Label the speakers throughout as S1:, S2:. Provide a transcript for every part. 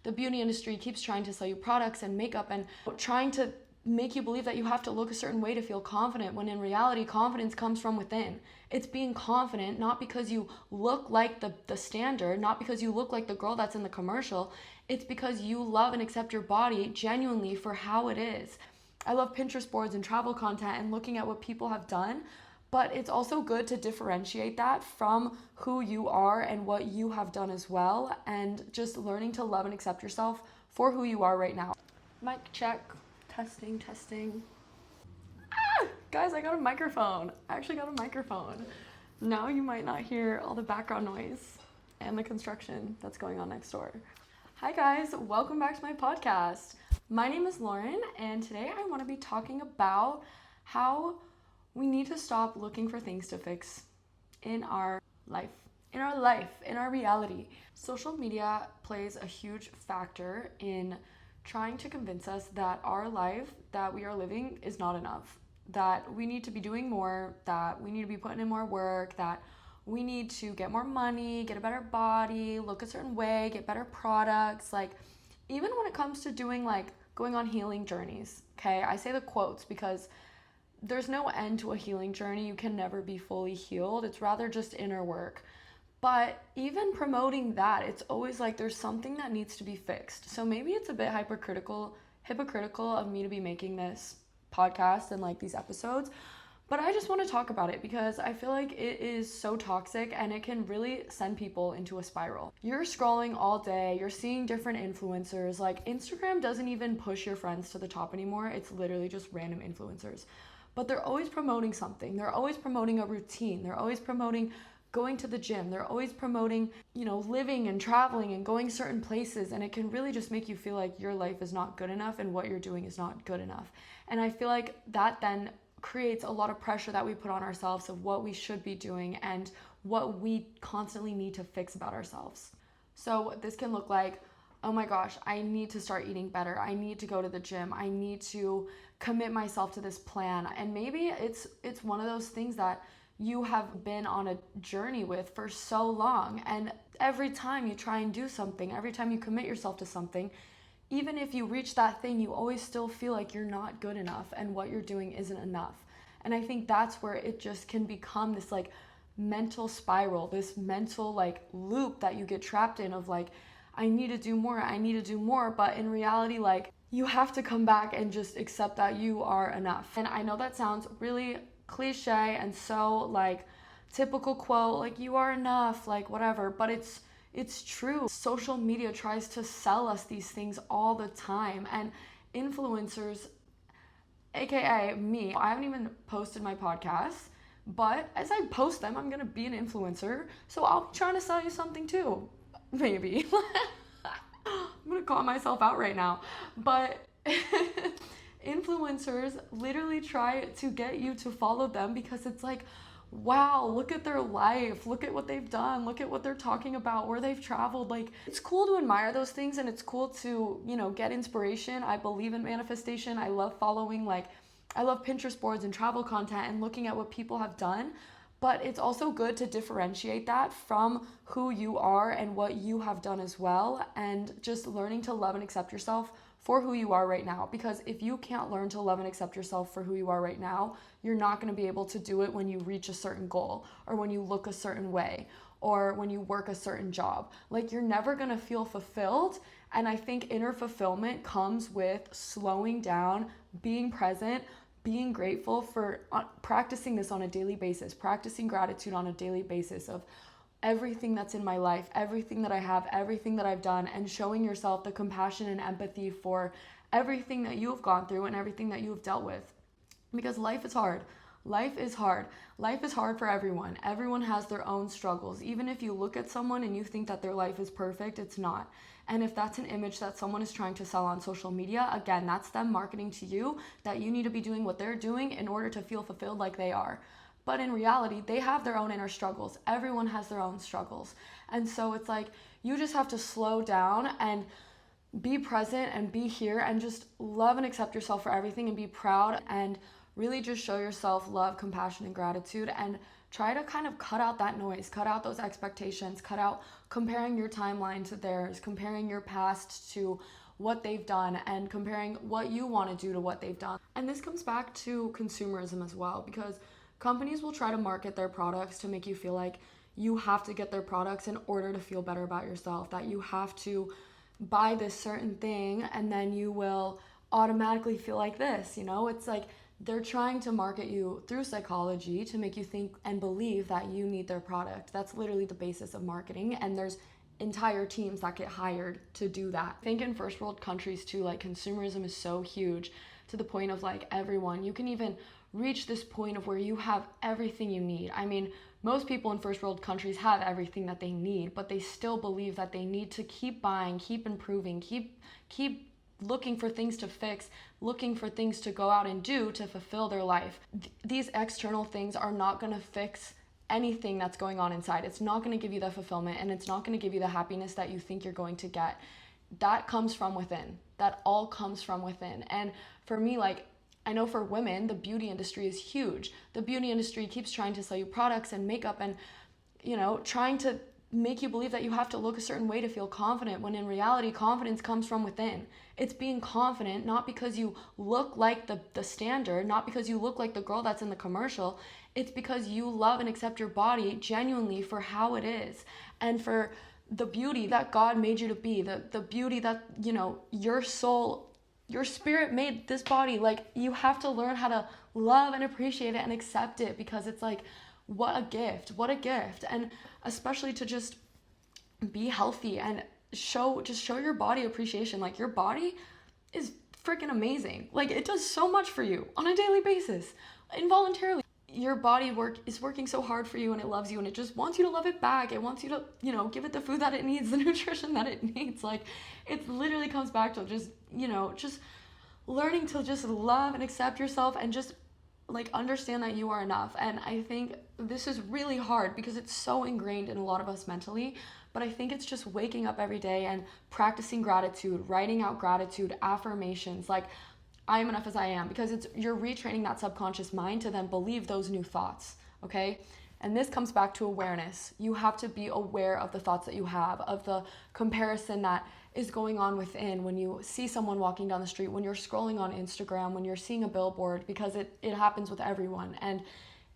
S1: the beauty industry keeps trying to sell you products and makeup and trying to make you believe that you have to look a certain way to feel confident, when in reality confidence comes from within. It's being confident not because you look like the standard, not because you look like the girl that's in the commercial. It's because you love and accept your body genuinely for how it is. I love Pinterest boards and travel content and looking at what people have done, but it's also good to differentiate that from who you are and what you have done as well, and just learning to love and accept yourself for who you are right now. Mic check. Testing. Guys, I got a microphone. I actually got a microphone. Now you might not hear all the background noise and the construction that's going on next door. Hi guys, welcome back to my podcast. My name is Lauren, and today I want to be talking about how we need to stop looking for things to fix in our life, in our reality. Social media plays a huge factor in trying to convince us that our life that we are living is not enough, that we need to be doing more, that we need to be putting in more work, that we need to get more money, get a better body, look a certain way, get better products. Like, even when it comes to doing, like, going on healing journeys, okay? I say the quotes because there's no end to a healing journey. You can never be fully healed. It's rather just inner work. But even promoting that, it's always like there's something that needs to be fixed. So maybe it's a bit hypocritical of me to be making this podcast and like these episodes, but I just want to talk about it because I feel like it is so toxic and it can really send people into a spiral. You're scrolling all day, you're seeing different influencers. Like, Instagram doesn't even push your friends to the top anymore. It's literally just random influencers. But they're always promoting something. They're always promoting a routine. They're always promoting going to the gym. They're always promoting, living and traveling and going certain places. And it can really just make you feel like your life is not good enough and what you're doing is not good enough. And I feel like that then creates a lot of pressure that we put on ourselves of what we should be doing and what we constantly need to fix about ourselves. So this can look like, oh my gosh, I need to start eating better. I need to go to the gym. I need to commit myself to this plan. And maybe it's one of those things that you have been on a journey with for so long, and every time you try and do something, every time you commit yourself to something, even if you reach that thing, you always still feel like you're not good enough and what you're doing isn't enough. And I think that's where it just can become this like mental spiral, this mental like loop that you get trapped in of like, I need to do more, but in reality, like, you have to come back and just accept that you are enough. And I know that sounds really cliche and so like typical quote, like, you are enough, like whatever, but it's true. Social media tries to sell us these things all the time, and influencers, aka me, I haven't even posted my podcasts, but as I post them, I'm gonna be an influencer, so I'll be trying to sell you something too, maybe. I'm gonna call myself out right now, but influencers literally try to get you to follow them because it's like, wow, look at their life, look at what they've done, look at what they're talking about, where they've traveled. Like, it's cool to admire those things and it's cool to, get inspiration. I believe in manifestation. I love following, I love Pinterest boards and travel content and looking at what people have done. But it's also good to differentiate that from who you are and what you have done as well, and just learning to love and accept yourself for who you are right now. Because if you can't learn to love and accept yourself for who you are right now, you're not going to be able to do it when you reach a certain goal, or when you look a certain way, or when you work a certain job. Like, you're never going to feel fulfilled. And I think inner fulfillment comes with slowing down, being present, being grateful for practicing this on a daily basis, practicing gratitude on a daily basis of everything that's in my life, everything that I have, everything that I've done, and showing yourself the compassion and empathy for everything that you've gone through and everything that you've dealt with. Because life is hard. Life is hard. Life is hard for everyone. Everyone has their own struggles. Even if you look at someone and you think that their life is perfect, it's not. And if that's an image that someone is trying to sell on social media, again, that's them marketing to you that you need to be doing what they're doing in order to feel fulfilled like they are. But in reality, they have their own inner struggles. Everyone has their own struggles. And so it's like, you just have to slow down and be present and be here and just love and accept yourself for everything and be proud and really just show yourself love, compassion, and gratitude, and try to kind of cut out that noise, cut out those expectations, cut out comparing your timeline to theirs, comparing your past to what they've done, and comparing what you want to do to what they've done. And this comes back to consumerism as well, because companies will try to market their products to make you feel like you have to get their products in order to feel better about yourself, that you have to buy this certain thing and then you will automatically feel like this, you know? It's like they're trying to market you through psychology to make you think and believe that you need their product. That's literally the basis of marketing, and there's entire teams that get hired to do that. I think in first world countries too, like consumerism is so huge to the point of like everyone, you can even reach this point of where you have everything you need. I mean, most people in first world countries have everything that they need, but they still believe that they need to keep buying, keep improving, keep looking for things to fix, looking for things to go out and do to fulfill their life. These external things are not going to fix anything that's going on inside. It's not going to give you the fulfillment, and it's not going to give you the happiness that you think you're going to get. That comes from within. That all comes from within. And for me, like, I know for women, the beauty industry is huge. The beauty industry keeps trying to sell you products and makeup and, you know, trying to make you believe that you have to look a certain way to feel confident, when in reality, confidence comes from within. It's being confident, not because you look like the standard, not because you look like the girl that's in the commercial. It's because you love and accept your body genuinely for how it is, and for the beauty that God made you to be, the beauty that, you know, your soul, your spirit made this body. Like, you have to learn how to love and appreciate it and accept it, because it's like, what a gift. And especially to just be healthy and show your body appreciation. Like, your body is freaking amazing. Like, it does so much for you on a daily basis, involuntarily. Your body is working so hard for you, and it loves you, and it just wants you to love it back. It wants you to, you know, give it the food that it needs, the nutrition that it needs. Like, it literally comes back to just, you know, just learning to just love and accept yourself, and just like understand that you are enough. And I think this is really hard because it's so ingrained in a lot of us mentally, but I think it's just waking up every day and practicing gratitude, writing out gratitude, affirmations, like, I am enough as I am, because you're retraining that subconscious mind to then believe those new thoughts, okay? And this comes back to awareness. You have to be aware of the thoughts that you have, of the comparison that is going on within when you see someone walking down the street, when you're scrolling on Instagram, when you're seeing a billboard, because it happens with everyone. And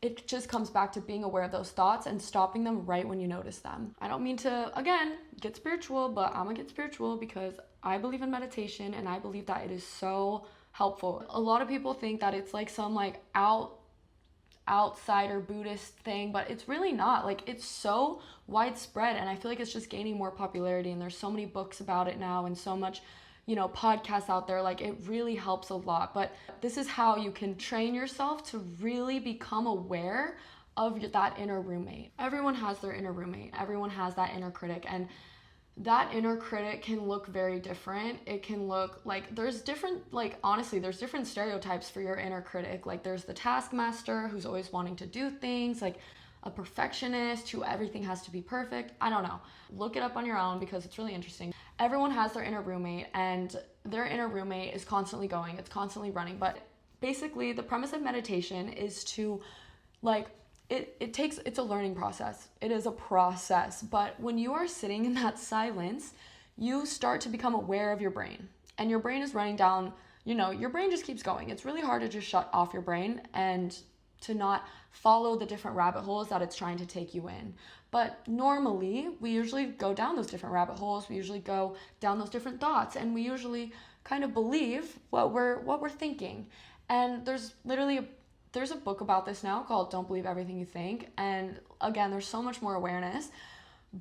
S1: it just comes back to being aware of those thoughts and stopping them right when you notice them. I don't mean to, again, get spiritual, but I'm gonna get spiritual because I believe in meditation, and I believe that it is so helpful. A lot of people think that it's like some like outsider Buddhist thing, but it's really not. Like, it's so widespread, and I feel like it's just gaining more popularity, and there's so many books about it now, and so much, you know, podcasts out there. Like, it really helps a lot. But this is how you can train yourself to really become aware of that inner roommate. Everyone has their inner roommate. Everyone has that inner critic, and that inner critic can look very different. It can look like there's different, like, honestly, there's different stereotypes for your inner critic. Like, there's the taskmaster who's always wanting to do things, like a perfectionist who everything has to be perfect. I don't know. Look it up on your own because it's really interesting. Everyone has their inner roommate, and their inner roommate is constantly going, it's constantly running. But basically, the premise of meditation is to, like, it's a learning process. It is a process. But when you are sitting in that silence, you start to become aware of your brain. And your brain is running down, you know, your brain just keeps going. It's really hard to just shut off your brain and to not follow the different rabbit holes that it's trying to take you in. But normally, we usually go down those different rabbit holes. We usually go down those different thoughts, and we usually kind of believe what we're thinking. And there's a book about this now called Don't Believe Everything You Think. And again, there's so much more awareness.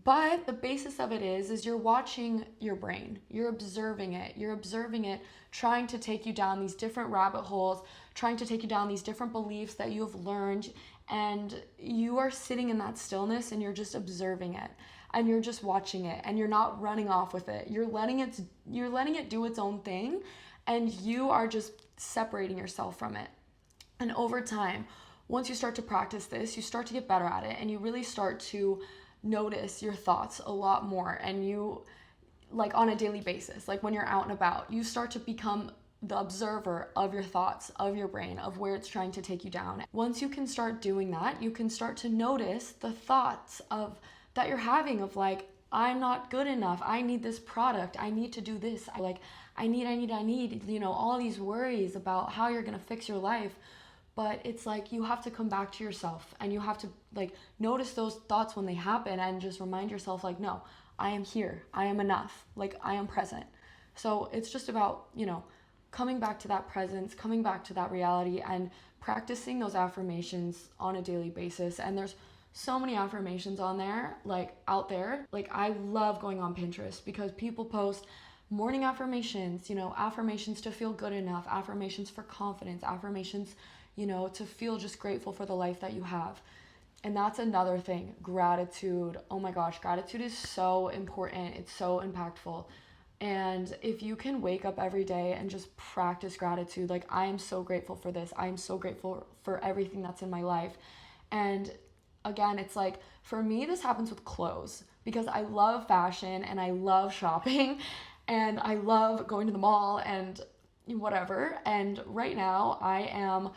S1: But the basis of it is you're watching your brain. You're observing it, trying to take you down these different rabbit holes, trying to take you down these different beliefs that you've learned. And you are sitting in that stillness, and you're just observing it. And you're just watching it, and you're not running off with it. You're letting it do its own thing, and you are just separating yourself from it. And over time, once you start to practice this, you start to get better at it, and you really start to notice your thoughts a lot more. And you, like, on a daily basis, like when you're out and about, you start to become the observer of your thoughts, of your brain, of where it's trying to take you down. Once you can start doing that, you can start to notice the thoughts of that you're having of like, I'm not good enough. I need this product. I need to do this. I need, all these worries about how you're going to fix your life. But it's like you have to come back to yourself and you have to like notice those thoughts when they happen and just remind yourself like, no, I am here. I am enough. Like I am present. So it's just about, coming back to that presence, coming back to that reality and practicing those affirmations on a daily basis. And there's so many affirmations on there, like out there. Like I love going on Pinterest because people post morning affirmations, affirmations to feel good enough, affirmations for confidence, affirmations, to feel just grateful for the life that you have. And that's another thing, gratitude. Oh my gosh, gratitude is so important. It's so impactful. And if you can wake up every day and just practice gratitude, like I am so grateful for this. I am so grateful for everything that's in my life. And again, it's like, for me, this happens with clothes because I love fashion and I love shopping and I love going to the mall and whatever. And right now I am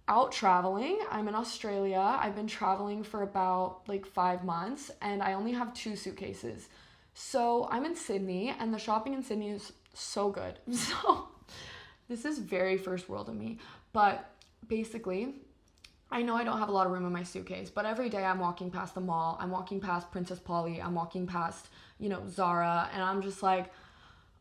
S1: out traveling. I'm in Australia. I've been traveling for about like 5 months and I only have 2 suitcases. So I'm in Sydney and the shopping in Sydney is so good. So this is very first world of me. But basically, I know I don't have a lot of room in my suitcase, but every day I'm walking past the mall. I'm walking past Princess Polly. I'm walking past, Zara. And I'm just like,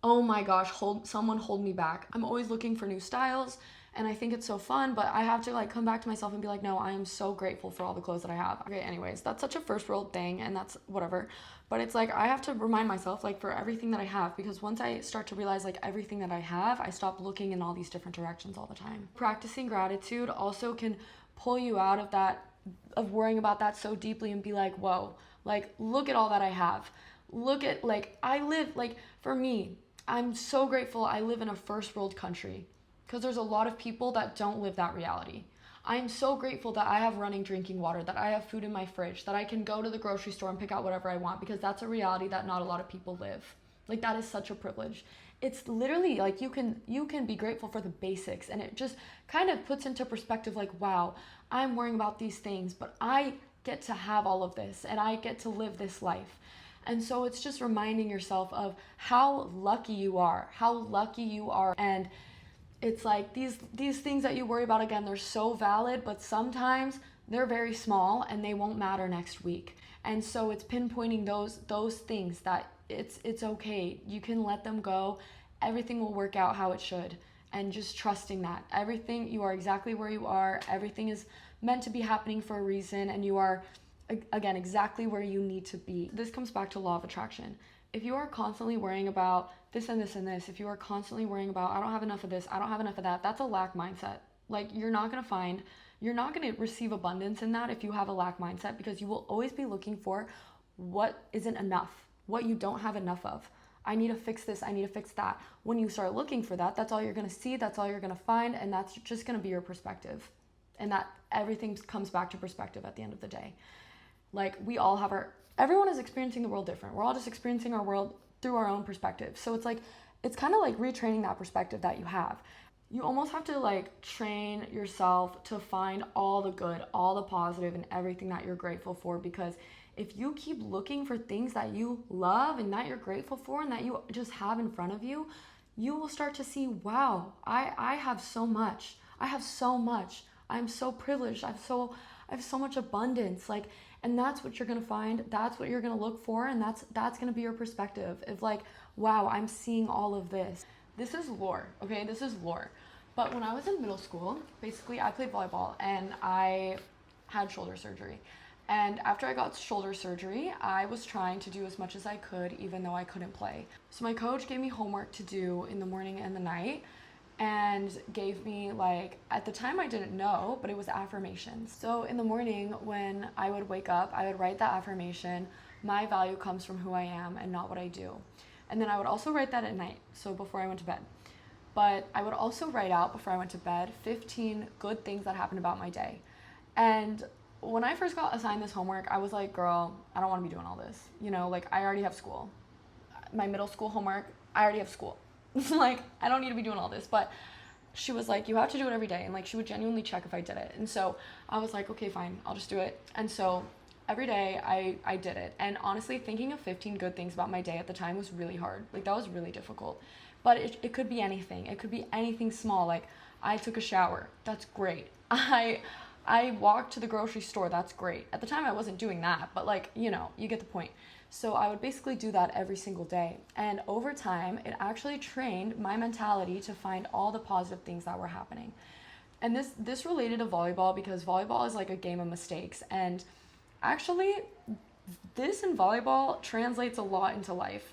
S1: oh my gosh, someone hold me back. I'm always looking for new styles. And I think it's so fun, but I have to like come back to myself and be like, no, I am so grateful for all the clothes that I have. Okay, anyways, that's such a first world thing and that's whatever. But it's like, I have to remind myself like for everything that I have, because once I start to realize like everything that I have, I stop looking in all these different directions all the time. Practicing gratitude also can pull you out of that, of worrying about that so deeply and be like, whoa, like look at all that I have. Look at like, I live, like for me, I'm so grateful I live in a first world country. Because there's a lot of people that don't live that reality. I'm so grateful that I have running drinking water, that I have food in my fridge, that I can go to the grocery store and pick out whatever I want, because that's a reality that not a lot of people live. Like that is such a privilege. It's literally like you can be grateful for the basics, and it just kind of puts into perspective like, wow, I'm worrying about these things, but I get to have all of this and I get to live this life. And so it's just reminding yourself of how lucky you are, and it's like these things that you worry about, again, they're so valid, but sometimes they're very small and they won't matter next week. And so it's pinpointing those things that it's okay. You can let them go. Everything will work out how it should. And just trusting that everything, you are exactly where you are. Everything is meant to be happening for a reason, and you are, again, exactly where you need to be. This comes back to law of attraction. If you are constantly worrying about this and this and this, if you are constantly worrying about, I don't have enough of this, I don't have enough of that, that's a lack mindset. Like you're not going to receive abundance in that if you have a lack mindset, because you will always be looking for what isn't enough, what you don't have enough of. I need to fix this, I need to fix that. When you start looking for that, that's all you're going to see, that's all you're going to find, and that's just going to be your perspective. And that everything comes back to perspective at the end of the day. Like we all have everyone is experiencing the world different. We're all just experiencing our world through our own perspective. So it's kind of like retraining that perspective that you have. You almost have to like train yourself to find all the good, all the positive, and everything that you're grateful for, because if you keep looking for things that you love and that you're grateful for and that you just have in front of you, you will start to see, wow, I have so much. I have so much. I'm so privileged. I have so much abundance. Like, and that's what you're going to find. That's what you're going to look for. And that's going to be your perspective of like, wow, I'm seeing all of this. This is lore. Okay. This is lore. But when I was in middle school, basically I played volleyball and I had shoulder surgery. And after I got shoulder surgery, I was trying to do as much as I could, even though I couldn't play. So my coach gave me homework to do in the morning and the night, and gave me, like, at the time I didn't know, but it was affirmations. So in the morning when I would wake up, I would write the affirmation, my value comes from who I am and not what I do. And then I would also write that at night, so before I went to bed. But I would also write out before I went to bed 15 good things that happened about my day. And when I first got assigned this homework, I was like, girl, I don't want to be doing all this. You know, like I already have school. My middle school homework, I already have school. Like, I don't need to be doing all this. But she was like, you have to do it every day. And like, she would genuinely check if I did it. And so I was like, okay, fine, I'll just do it. And so every day I did it. And honestly, thinking of 15 good things about my day at the time was really hard. Like, that was really difficult. But it could be anything. It could be anything small. Like, I took a shower. That's great. I walked to the grocery store. That's great. At the time, I wasn't doing that. But like, you know, you get the point. So I would basically do that every single day. And over time, it actually trained my mentality to find all the positive things that were happening. And this related to volleyball, because volleyball is like a game of mistakes. And actually, this in volleyball translates a lot into life.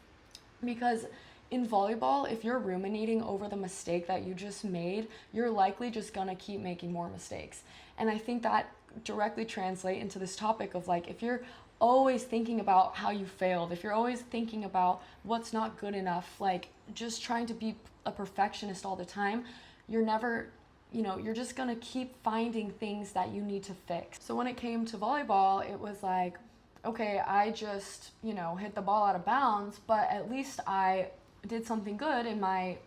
S1: Because in volleyball, if you're ruminating over the mistake that you just made, you're likely just gonna keep making more mistakes. And I think that directly translate into this topic of like, if you're always thinking about how you failed, if you're always thinking about what's not good enough, like just trying to be a perfectionist all the time, you're never, you're just gonna keep finding things that you need to fix. So when it came to volleyball, it was like, okay, I just, hit the ball out of bounds, but at least I did something good in my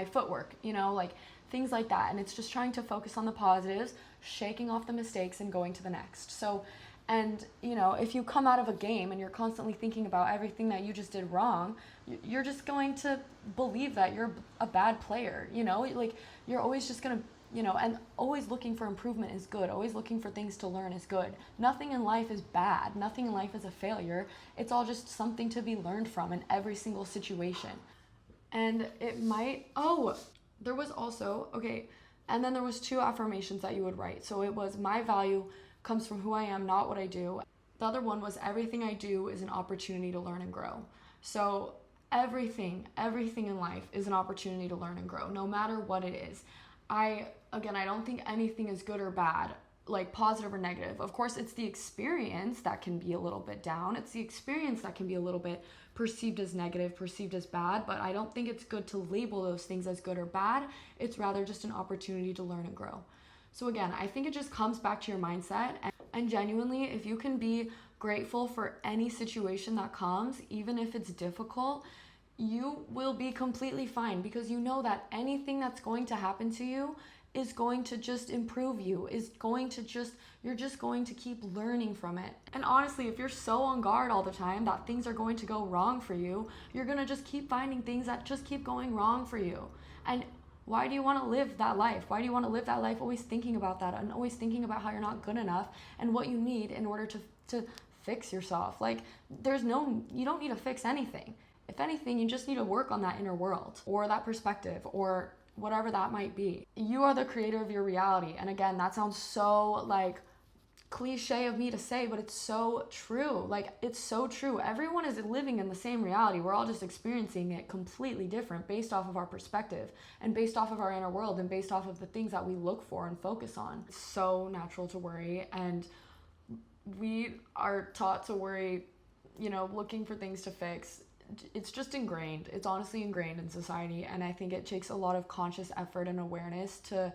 S1: footwork, like things like that. And it's just trying to focus on the positives, shaking off the mistakes and going to the next. So, and if you come out of a game and you're constantly thinking about everything that you just did wrong, you're just going to believe that you're a bad player, like you're always just gonna, and always looking for improvement is good. Always looking for things to learn is good. Nothing in life is bad. Nothing in life is a failure. It's all just something to be learned from in every single situation. And it might, there was also, and then there was 2 affirmations that you would write. So it was, my value comes from who I am, not what I do. The other one was, everything I do is an opportunity to learn and grow. So everything in life is an opportunity to learn and grow, no matter what it is. I don't think anything is good or bad, like positive or negative. Of course, it's the experience that can be a little bit down. It's the experience that can be a little bit perceived as negative, perceived as bad, but I don't think it's good to label those things as good or bad. It's rather just an opportunity to learn and grow. So again, I think it just comes back to your mindset, and genuinely, if you can be grateful for any situation that comes, even if it's difficult, you will be completely fine, because you know that anything that's going to happen to you is going to just improve you, you're just going to keep learning from it. And honestly, if you're so on guard all the time that things are going to go wrong for you, you're gonna just keep finding things that just keep going wrong for you. And why do you want to live that life? Why do you want to live that life always thinking about that and always thinking about how you're not good enough and what you need in order to fix yourself? Like, you don't need to fix anything. If anything, you just need to work on that inner world or that perspective or whatever that might be. You are the creator of your reality. And again, that sounds so like cliche of me to say, but it's so true. Like, it's so true. Everyone is living in the same reality. We're all just experiencing it completely different based off of our perspective and based off of our inner world and based off of the things that we look for and focus on. It's so natural to worry, and we are taught to worry, looking for things to fix. It's just ingrained. It's honestly ingrained in society, and I think it takes a lot of conscious effort and awareness to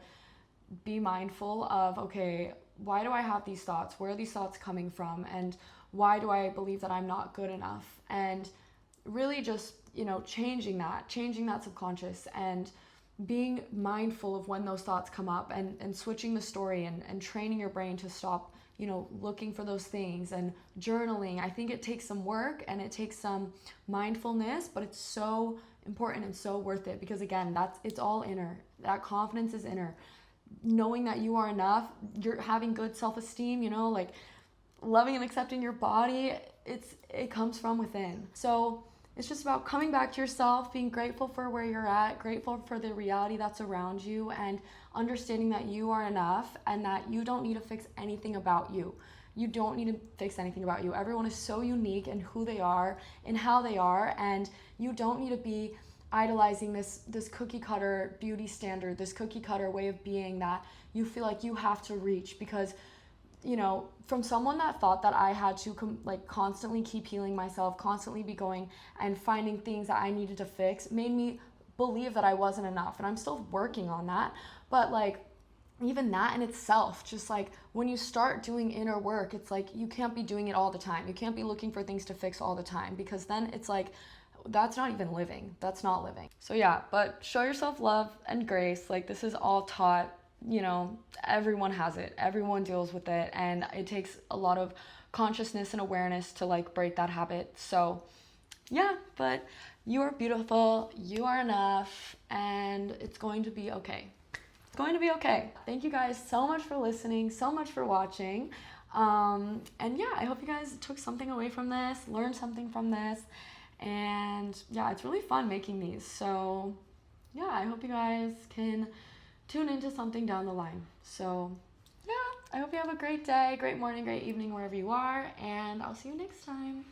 S1: be mindful of, okay, why do I have these thoughts? Where are these thoughts coming from? And why do I believe that I'm not good enough? And really just, changing that subconscious and being mindful of when those thoughts come up, and switching the story and training your brain to stop, looking for those things, and journaling. I think it takes some work and it takes some mindfulness, but it's so important and so worth it, because again, it's all inner. That confidence is inner. Knowing that you are enough, you're having good self-esteem, like loving and accepting your body, it comes from within. So it's just about coming back to yourself, being grateful for where you're at, grateful for the reality that's around you, and understanding that you are enough and that you don't need to fix anything about you. You don't need to fix anything about you. Everyone is so unique in who they are and how they are, and you don't need to be idolizing this cookie cutter beauty standard, this cookie cutter way of being that you feel like you have to reach, because from someone that thought that I had to constantly keep healing myself, constantly be going and finding things that I needed to fix, made me believe that I wasn't enough. And I'm still working on that, but even that in itself, just when you start doing inner work, it's you can't be doing it all the time. You can't be looking for things to fix all the time, because then it's that's not even living. That's not living. So yeah, but show yourself love and grace. Like, this is all taught, you know, everyone has it. Everyone deals with it, and it takes a lot of consciousness and awareness to like break that habit. So yeah, but you are beautiful, you are enough, and it's going to be okay. It's going to be okay. Thank you guys so much for listening, so much for watching. And yeah, I hope you guys took something away from this, learned something from this. And yeah, it's really fun making these. So yeah, I hope you guys can tune into something down the line. So yeah, I hope you have a great day, great morning, great evening, wherever you are. And I'll see you next time.